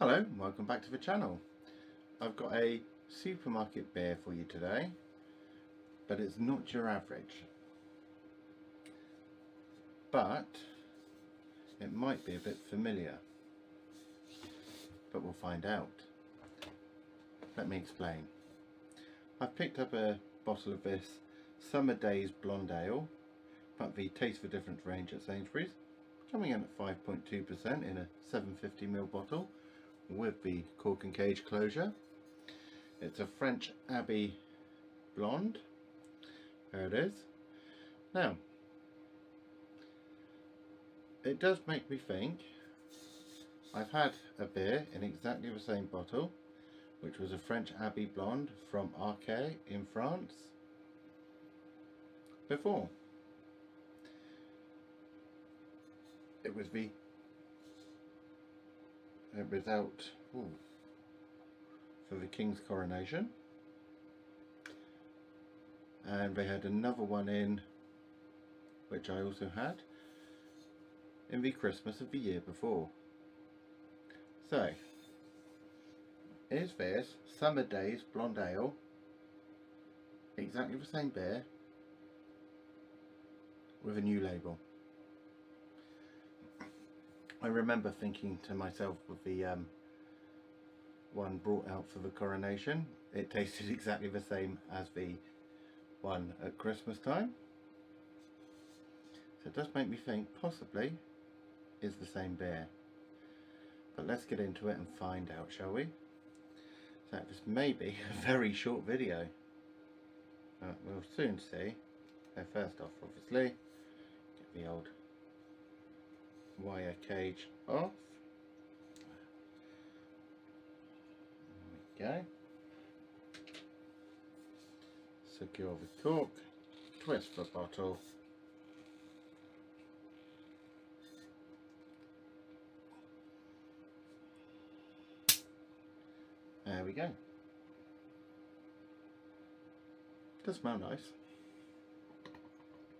Hello and welcome back to the channel. I've got a supermarket beer for you today, but it's not your average. But it might be a bit familiar, but we'll find out. Let me explain. I've picked up a bottle of this Summer Days Blonde Ale, but the Taste for Difference range at Sainsbury's, coming in at 5.2% in a 750ml bottle with the cork and cage closure. It's a French Abbey blonde. There it is. Now, it does make me think. I've had a beer in exactly the same bottle, which was a French Abbey blonde from Abbey in France before. It was out for the King's coronation, and they had another one in which I also had in the Christmas of the year before. So is this Summer Days Blonde Ale, exactly the same beer with a new label. I remember thinking to myself with the one brought out for the coronation, it tasted exactly the same as the one at Christmas time. So it does make me think possibly is the same beer. But let's get into it and find out, shall we? So this may be a very short video. We'll soon see. So first off, obviously, get the old wire cage off. There we go. Secure the cork, twist the bottle, there we go. Does smell nice,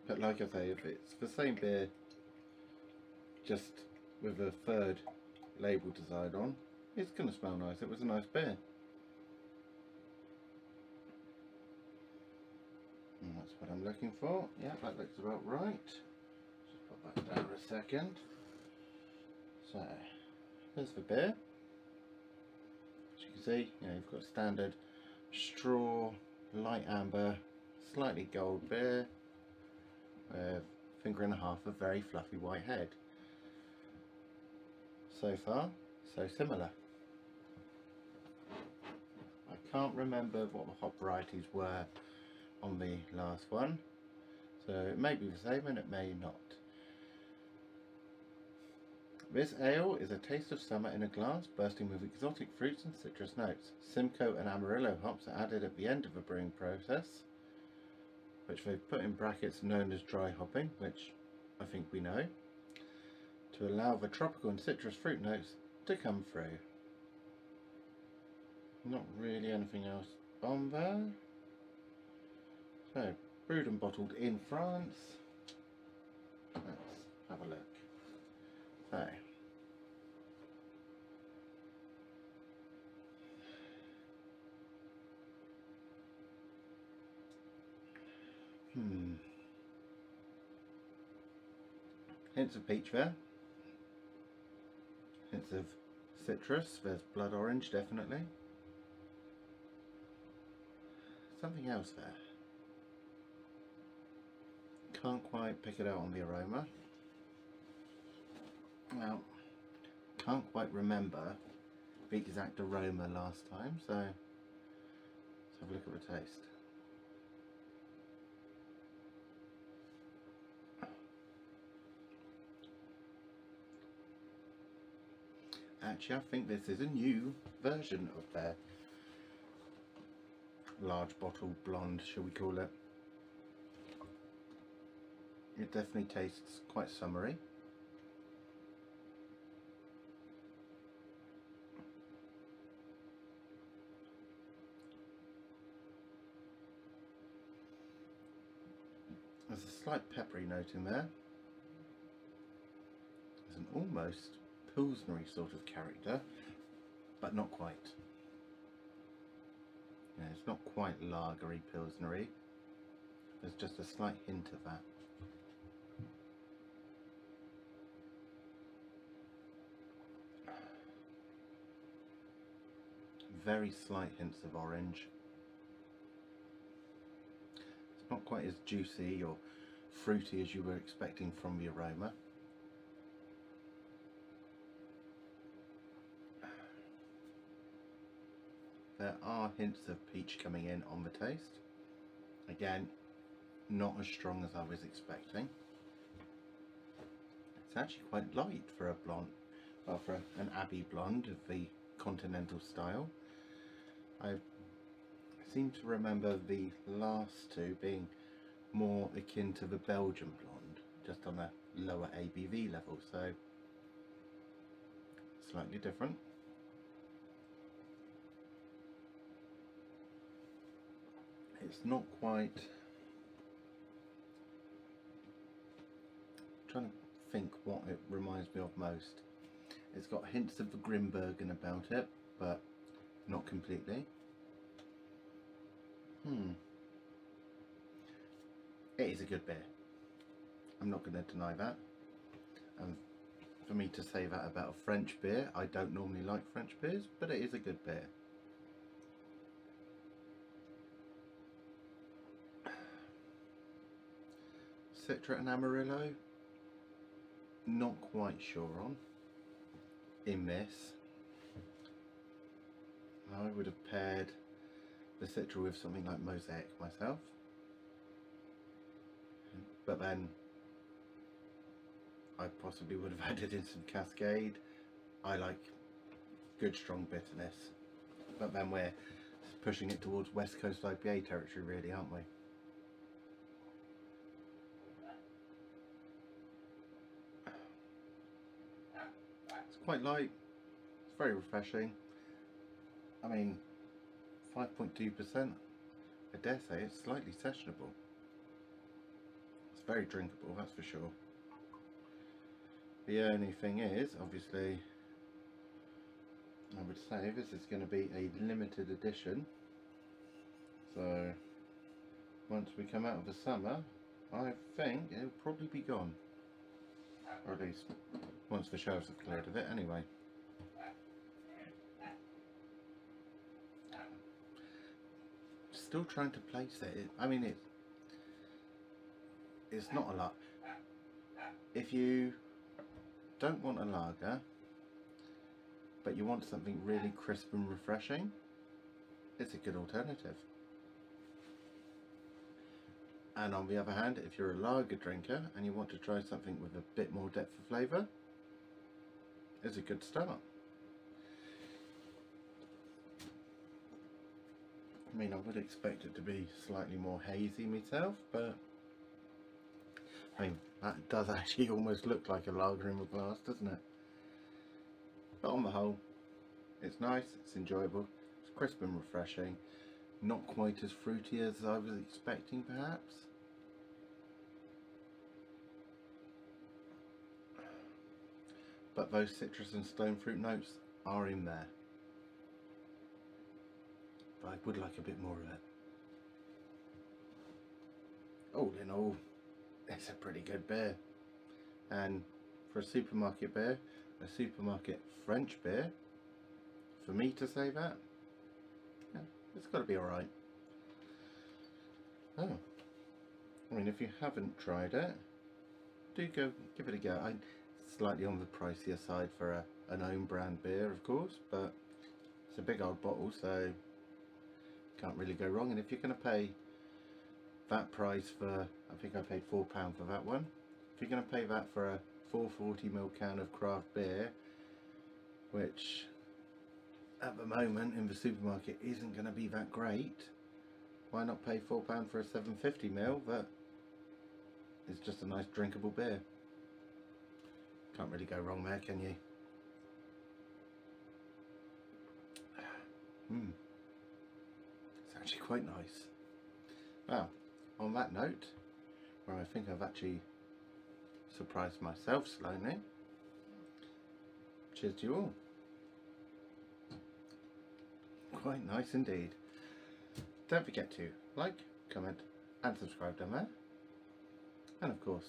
but like I say, if it's the same beer just with a third label design on, it's going to smell nice. It was a nice beer. And that's what I'm looking for. Yeah, that looks about right. Just put that down a second. So, there's the beer. As you can see, you've got standard straw, light amber, slightly gold beer with finger and a half of very fluffy white head. So far, so similar. I can't remember what the hop varieties were on the last one, so it may be the same and it may not. This ale is a taste of summer in a glass, bursting with exotic fruits and citrus notes. Simcoe and Amarillo hops are added at the end of the brewing process, which they've put in brackets known as dry hopping, which I think we know, to allow the tropical and citrus fruit notes to come through. Not really anything else on there. So, brewed and bottled in France. Let's have a look. So, hints of peach there. Hints of citrus. There's blood orange, definitely. Something else there. Can't quite pick it out on the aroma. Well, can't quite remember the exact aroma last time, so let's have a look at the taste. Actually, I think this is a new version of their large bottle blonde, shall we call it. It definitely tastes quite summery. There's a slight peppery note in there. There's an almost Pilsnery sort of character. but not quite. Yeah, it's not quite lagery pilsnery. There's just a slight hint of that. Very slight hints of orange. It's not quite as juicy or fruity as you were expecting from the aroma. There are hints of peach coming in on the taste. Again, not as strong as I was expecting. It's actually quite light for a blonde, well, for an Abbey blonde of the continental style. I seem to remember the last two being more akin to the Belgian blonde, just on a lower ABV level, so slightly different. It's not quite, I'm trying to think what it reminds me of most. It's got hints of the Grimbergen about it, but not completely. It is a good beer. I'm not going to deny that. And for me to say that about a French beer, I don't normally like French beers, but it is a good beer. Citra and Amarillo, not quite sure on in this. I would have paired the Citra with something like Mosaic myself, but then I possibly would have added in some Cascade. I like good strong bitterness, but then we're pushing it towards West Coast IPA territory really, aren't we? Quite light, it's very refreshing. I mean, 5.2%, I dare say it's slightly sessionable. It's very drinkable, that's for sure. The only thing is, obviously, I would say this is going to be a limited edition, so once we come out of the summer, I think it'll probably be gone, or at least once the shelves have cleared of it anyway. Still trying to place it. I mean, it's not a lot. If you don't want a lager, but you want something really crisp and refreshing, it's a good alternative. And on the other hand, if you're a lager drinker and you want to try something with a bit more depth of flavour, it's a good start. I mean, I would expect it to be slightly more hazy myself, but I mean, that does actually almost look like a lager in the glass, doesn't it? But on the whole, it's nice, it's enjoyable, it's crisp and refreshing, not quite as fruity as I was expecting perhaps. But those citrus and stone fruit notes are in there. But I would like a bit more of it. All in all, it's a pretty good beer. And for a supermarket beer, a supermarket French beer, for me to say that, yeah, it's got to be alright. Oh, I mean, if you haven't tried it, do go give it a go. Slightly on the pricier side for an own brand beer, of course, but it's a big old bottle, so can't really go wrong. And if you're going to pay that price for, I think I paid £4 for that one, if you're going to pay that for a 440ml can of craft beer, which at the moment in the supermarket isn't going to be that great, why not pay £4 for a 750ml that is just a nice drinkable beer? Can't really go wrong there, can you? It's actually quite nice. Well, on that note, where I think I've actually surprised myself slightly, cheers to you all. Quite nice indeed. Don't forget to like, comment and subscribe down there. And of course,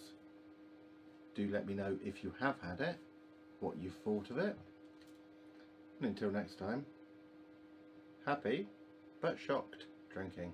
do let me know if you have had it, what you've thought of it. And until next time, happy but shocked drinking.